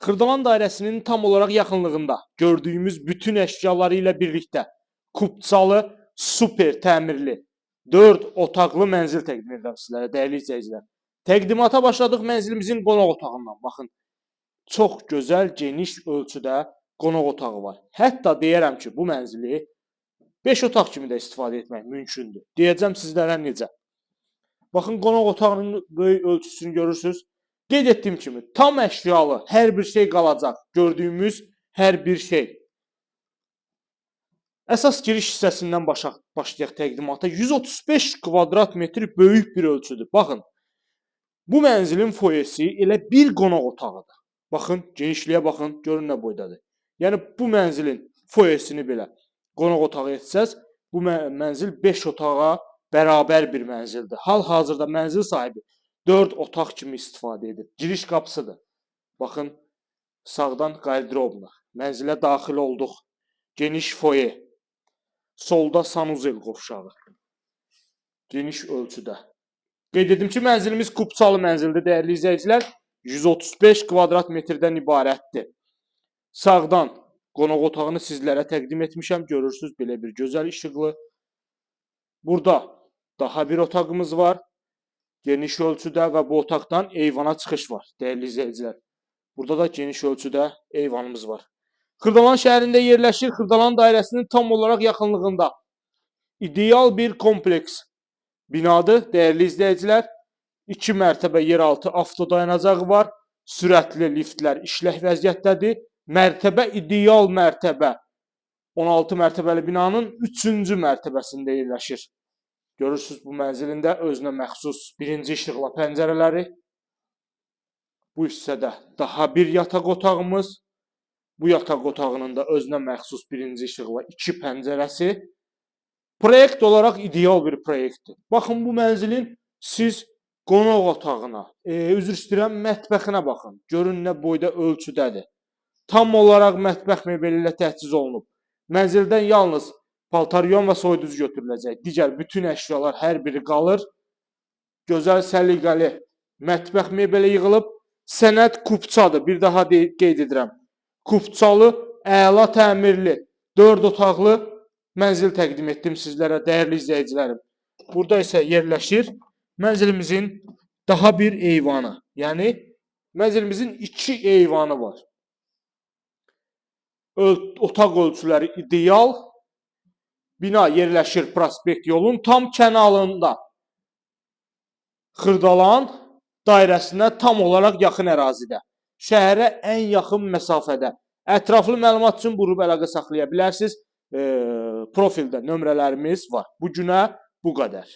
Xırdalan dairəsinin tam olaraq yaxınlığında gördüyümüz bütün əşyaları ilə birlikdə kubcalı, super təmirli 4 otaqlı mənzil təqdim edirəm sizlərə, dəyərli izləyicilər. Təqdimata başladıq mənzilimizin qonaq otağından. Baxın, çox gözəl, geniş ölçüdə qonaq otağı var. Hətta deyərəm ki, bu mənzili 5 otaq kimi də istifadə etmək mümkündür. Deyəcəm sizlərə necə. Baxın, qonaq otağının böyük ölçüsünü görürsünüz. Qeyd etdiyim kimi, tam əşyalı hər bir şey qalacaq. Gördüyümüz hər bir şey. Əsas giriş hissəsindən başlayaq təqdimata. 135 kvadrat metr böyük bir ölçüdür. Baxın, bu mənzilin foyesi elə bir qonaq otağıdır. Baxın, genişliyə baxın, görün nə boydadır. Yəni, bu mənzilin foyesini belə qonaq otağı etsəz, bu mənzil 5 otağa bərabər bir mənzildir. Hal-hazırda mənzil sahibi 4 otaq kimi istifadə edir. Giriş qapısıdır. Baxın, sağdan qardırobla. Mənzilə daxil olduq. Geniş foye. Solda sanuzel qovşağı. Geniş ölçüdə. Qeyd edim ki, mənzilimiz kubcalı mənzildir, dəyərli izləyicilər. 135 kvadrat metrdən ibarətdir. Sağdan qonaq otağını sizlərə təqdim etmişəm. Görürsünüz, belə bir gözəl işıqlı. Burada daha bir otağımız var. Geniş ölçüdə və bu otaqdan eyvana çıxış var, dəyərli izləyicilər. Burada da geniş ölçüdə eyvanımız var. Xırdalan şəhərində yerləşir, Xırdalan dairəsinin tam olaraq yaxınlığında. İdeal bir kompleks binadır, dəyərli izləyicilər. 2 mərtəbə yeraltı avtodayanacağı var. Sürətli liftlər işlək vəziyyətdədir. Mərtəbə ideal mərtəbə. 16 mərtəbəli binanın 3-cü mərtəbəsində yerləşir. Görürsünüz, bu mənzilində özünə məxsus birinci işıqla pəncərələri. Bu hissədə daha bir yataq otağımız. Bu yataq otağının da özünə məxsus birinci işıqla 2 pəncərəsi. Proyekt olaraq ideal bir proyektdir. Baxın, bu mənzilin siz qonaq otağına, üzr istəyirəm, mətbəxinə baxın. Görün nə boyda ölçüdədir. Tam olaraq mətbəx mebeli ilə təchiz olunub. Mənzildən yalnız paltaryon və soyuducu götürüləcək. Digər bütün əşyalar hər biri qalır. Gözəl səliqəli mətbəx mebeli yığılıb. Sənəd kubçadır. Bir daha qeyd edirəm. Kubçalı, əla təmirli, 4 otaqlı mənzil təqdim etdim sizlərə, dəyərli izləyicilərim. Burada isə yerləşir mənzilimizin daha bir eyvanı. Yəni, mənzilimizin 2 eyvanı var. Otaq ölçüləri ideal. Bina yerləşir prospekt yolun tam kənarında. Xırdalan dairəsinə tam olaraq yaxın ərazidə. Şəhərə ən yaxın məsafədə. Ətraflı məlumat üçün buyurub əlaqə saxlaya bilərsiniz. Profildə nömrələrimiz var. Bu günə bu qədər.